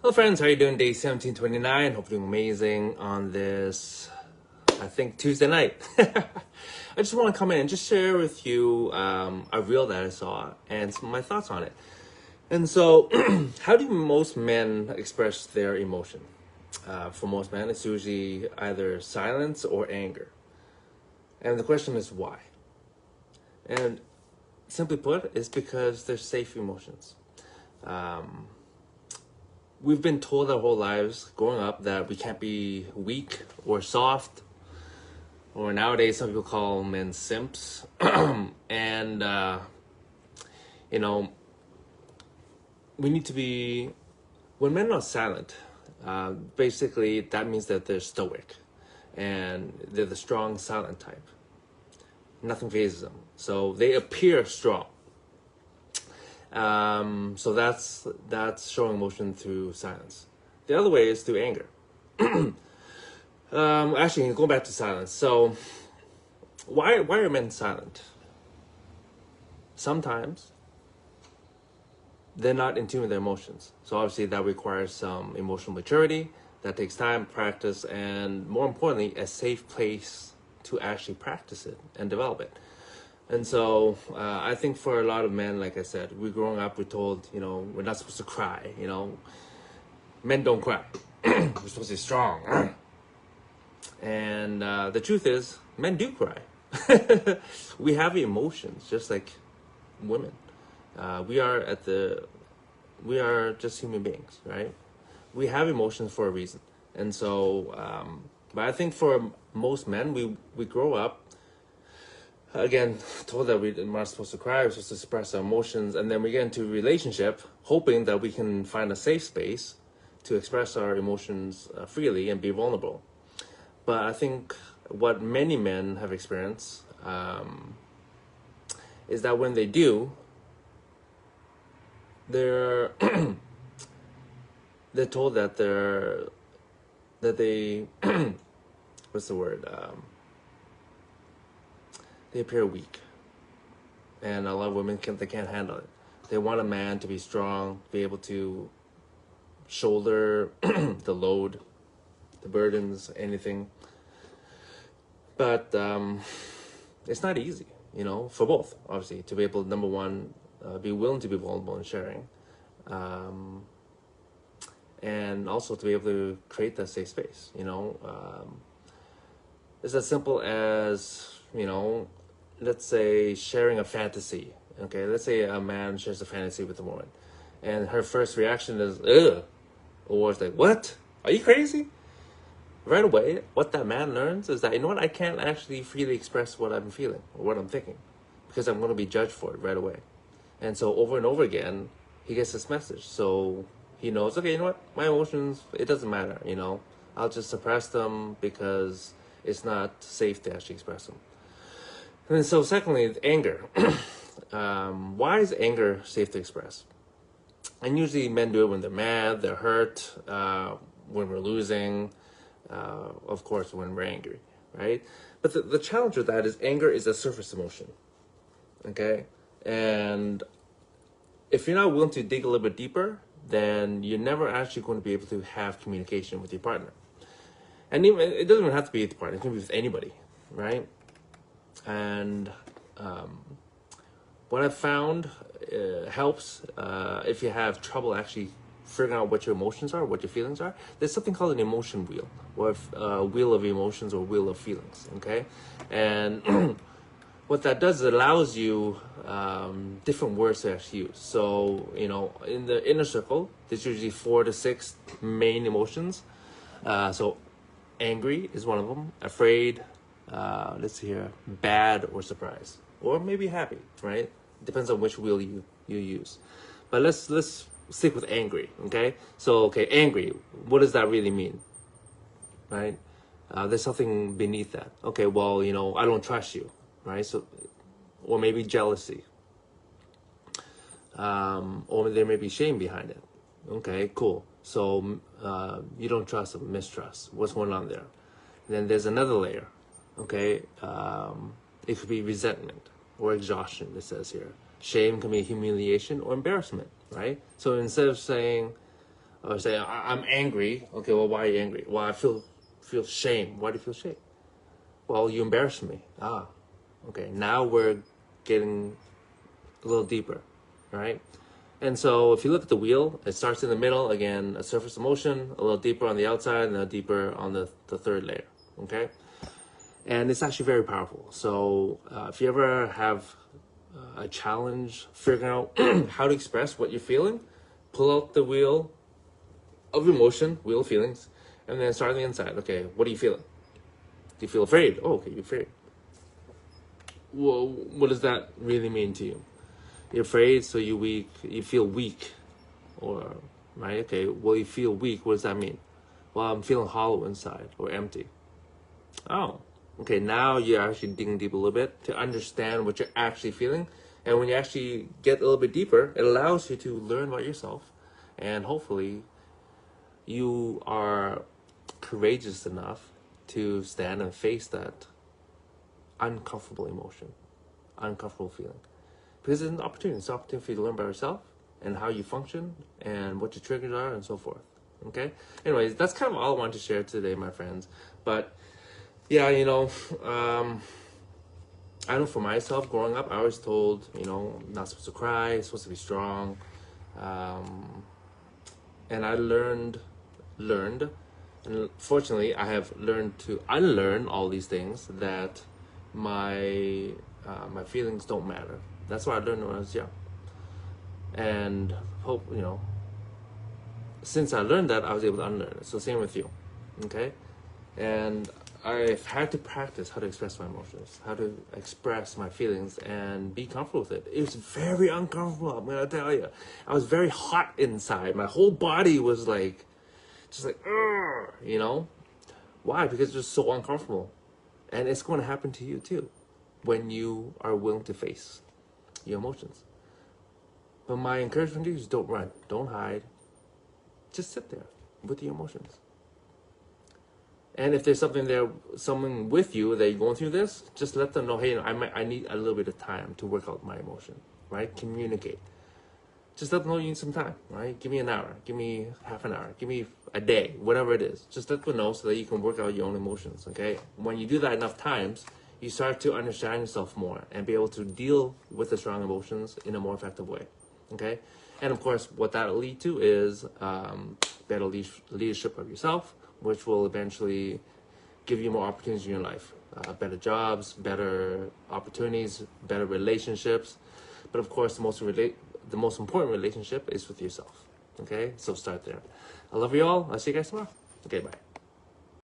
Hello friends, how are you doing? Day 1729. Hope you're doing amazing on this, I think, Tuesday night. I just want to come in and just share with you a reel that I saw and some of my thoughts on it. And so, how do most men express their emotion? For most men, it's usually either silence or anger. And the question is why? And simply put, it's because they're safe emotions. We've been told our whole lives growing up that we can't be weak or soft, or nowadays some people call men simps. And, you know, we need to be, when men are silent, basically that means that they're stoic and they're the strong silent type. Nothing phases them. So they appear strong. So that's showing emotion through silence. The other way is through anger. Actually, going back to silence. So why are men silent? Sometimes they're not in tune with their emotions. So obviously that requires some emotional maturity. That takes time, practice, and more importantly, a safe place to actually practice it and develop it. And so I think for a lot of men, like I said, we're growing up, we're told, we're not supposed to cry, men don't cry. We're supposed to be strong. And the truth is, men do cry. We have emotions, just like women. We are just human beings, right? We have emotions for a reason. And so, but I think for most men, we grow up, again, told that we're not supposed to cry, we're supposed to express our emotions, and then we get into a relationship hoping that we can find a safe space to express our emotions freely and be vulnerable. But I think what many men have experienced is that when they do, they're they're told that they what's the word? They appear weak, and a lot of women they can't handle it. They want a man to be strong, be able to shoulder the load, the burdens, anything. But it's not easy, for both, obviously, to be able to, number one, be willing to be vulnerable and sharing, and also to be able to create that safe space. It's as simple as, let's say sharing a fantasy. Okay, let's say a man shares a fantasy with a woman, and her first reaction is ugh, or it's like, what? Are you crazy? Right away, what that man learns is that, I can't actually freely express what I'm feeling or what I'm thinking, because I'm going to be judged for it right away. And so over and over again, he gets this message. So he knows, okay, my emotions, it doesn't matter. I'll just suppress them because it's not safe to actually express them. And so secondly, anger. Why is anger safe to express? And usually men do it when they're mad, they're hurt, when we're losing, of course, when we're angry, right? But the challenge with that is anger is a surface emotion, okay? And if you're not willing to dig a little bit deeper, then you're never actually going to be able to have communication with your partner. And even, it doesn't even have to be with your partner, it can be with anybody, right? And what I've found helps if you have trouble actually figuring out what your emotions are, what your feelings are. There's something called an emotion wheel, or wheel of emotions, or wheel of feelings, okay? And what that does is it allows you different words to actually use. So, in the inner circle, there's usually 4 to 6 main emotions. So angry is one of them, afraid, let's see here, bad or surprised, or maybe happy, right? Depends on which wheel you use. But let's stick with angry, okay? So, angry, what does that really mean, right? There's something beneath that. Okay, well, I don't trust you, right? So, or maybe jealousy, or there may be shame behind it. Okay, cool. So you don't trust, mistrust. What's going on there? And then there's another layer. Okay, it could be resentment or exhaustion. It says here, shame can be humiliation or embarrassment, right? So instead of saying, Or say, I'm angry. Okay, well, why are you angry? Well, I feel shame. Why do you feel shame? Well, you embarrassed me. Okay, now we're getting a little deeper, right? And so if you look at the wheel, it starts in the middle, again, a surface emotion, a little deeper on the outside, and a deeper on the third layer, okay? And it's actually very powerful. So if you ever have a challenge figuring out how to express what you're feeling, pull out the wheel of emotion, wheel of feelings, and then start on the inside. Okay, what are you feeling? Do you feel afraid? Oh, okay, you're afraid. Well, what does that really mean to you? You're afraid, so you feel weak, or, right? Okay, well, you feel weak, what does that mean? Well, I'm feeling hollow inside, or empty. Oh, okay, now you're actually digging deep a little bit to understand what you're actually feeling. And when you actually get a little bit deeper, it allows you to learn about yourself, and hopefully you are courageous enough to stand and face that uncomfortable emotion, uncomfortable feeling. Because it's an opportunity. It's an opportunity for you to learn about yourself and how you function and what your triggers are and so forth. Okay? Anyways, that's kind of all I wanted to share today, my friends. But yeah, I know for myself, growing up, I was told, not supposed to cry, supposed to be strong. And I learned, and fortunately, I have learned to unlearn all these things, that my feelings don't matter. That's what I learned when I was young. And since I learned that, I was able to unlearn it. So same with you, okay? And I've had to practice how to express my emotions, how to express my feelings and be comfortable with it. It was very uncomfortable, I'm gonna tell you. I was very hot inside. My whole body was like, just like, ugh, Why? Because it's just so uncomfortable. And it's going to happen to you too, when you are willing to face your emotions. But my encouragement to you is don't run, don't hide. Just sit there with your emotions. And if there's someone with you that you're going through this, just let them know, hey, I need a little bit of time to work out my emotion, right? Communicate. Just let them know you need some time, right? Give me an hour, give me half an hour, give me a day, whatever it is. Just let them know so that you can work out your own emotions, okay? When you do that enough times, you start to understand yourself more and be able to deal with the strong emotions in a more effective way, okay? And of course, what that'll lead to is better leadership of yourself, which will eventually give you more opportunities in your life. Better jobs, better opportunities, better relationships. But of course, the most important relationship is with yourself. Okay? So start there. I love you all. I'll see you guys tomorrow. Okay, bye.